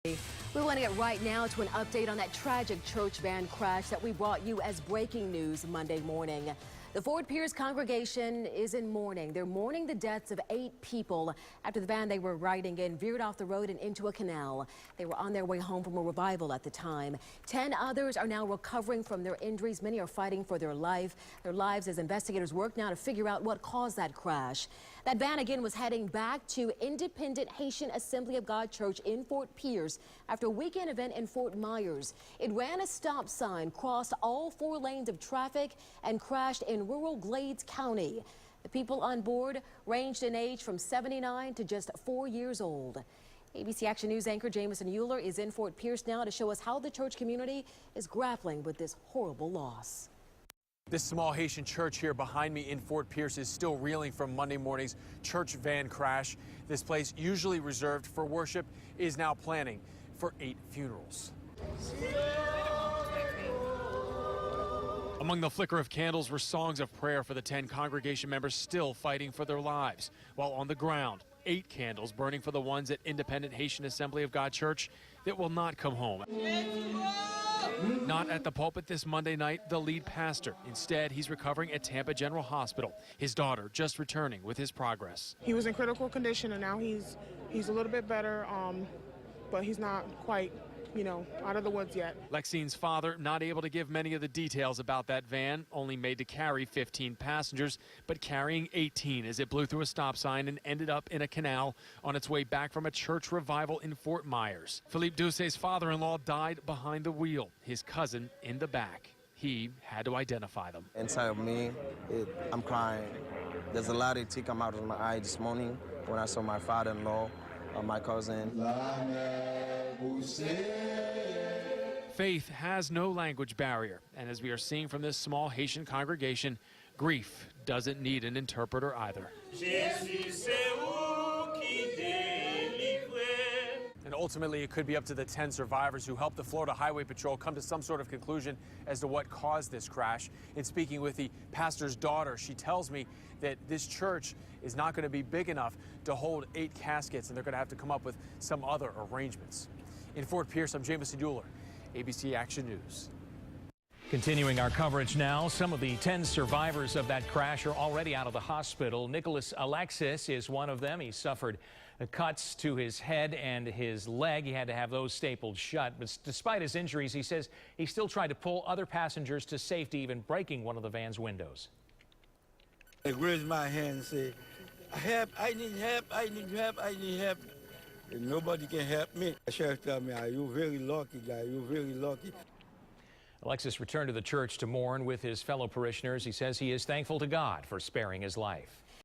We want to get right now to an update on that tragic church van crash that we brought you as breaking news Monday morning. The Fort Pierce congregation is in mourning. They're mourning the deaths of 8 people after the van they were riding in veered off the road and into a canal. They were on their way home from a revival at the time. 10 others are now recovering from their injuries. Many are fighting for their lives as investigators work now to figure out what caused that crash. That van again was heading back to Independent Haitian Assembly of God Church in Fort Pierce after a weekend event in Fort Myers. It ran a stop sign, crossed all 4 lanes of traffic, and crashed in rural Glades County. The people on board ranged in age from 79 to just 4 years old. ABC Action News anchor Jameson Euler is in Fort Pierce now to show us how the church community is grappling with this horrible loss. This small Haitian church here behind me in Fort Pierce is still reeling from Monday morning's church van crash. This place, usually reserved for worship, is now planning for 8 funerals. Among the flicker of candles were songs of prayer for the 10 congregation members still fighting for their lives, while on the ground, 8 candles burning for the ones at Independent Haitian Assembly of God Church that will not come home. Not at the pulpit this Monday night, the lead pastor. Instead, he's recovering at Tampa General Hospital. His daughter just returning with his progress. He was in critical condition, and now he's a little bit better, but he's not quite, out of the woods yet. Lexine's father not able to give many of the details about that van, only made to carry 15 passengers, but carrying 18 as it blew through a stop sign and ended up in a canal on its way back from a church revival in Fort Myers. Philippe Doucet's father-in-law died behind the wheel, his cousin in the back. He had to identify them. Inside of me, I'm crying. There's a lot of tears come out of my eye this morning when I saw my father-in-law, my cousin. Faith has no language barrier, and as we are seeing from this small Haitian congregation, grief doesn't need an interpreter either. And ultimately, it could be up to the 10 survivors who helped the Florida Highway Patrol come to some sort of conclusion as to what caused this crash. In speaking with the pastor's daughter, she tells me that this church is not going to be big enough to hold 8 caskets, and they're going to have to come up with some other arrangements. In Fort Pierce, I'm Jameson Euler, ABC Action News. Continuing our coverage now, some of the 10 survivors of that crash are already out of the hospital. Nicholas Alexis is one of them. He suffered cuts to his head and his leg. He had to have those stapled shut. But despite his injuries, he says he still tried to pull other passengers to safety, even breaking one of the van's windows. I raised my hand and said, help, I need help, I need help, I need help. And nobody can help me. The sheriff told me, you're very lucky, guy, you're very lucky. Alexis returned to the church to mourn with his fellow parishioners. He says he is thankful to God for sparing his life.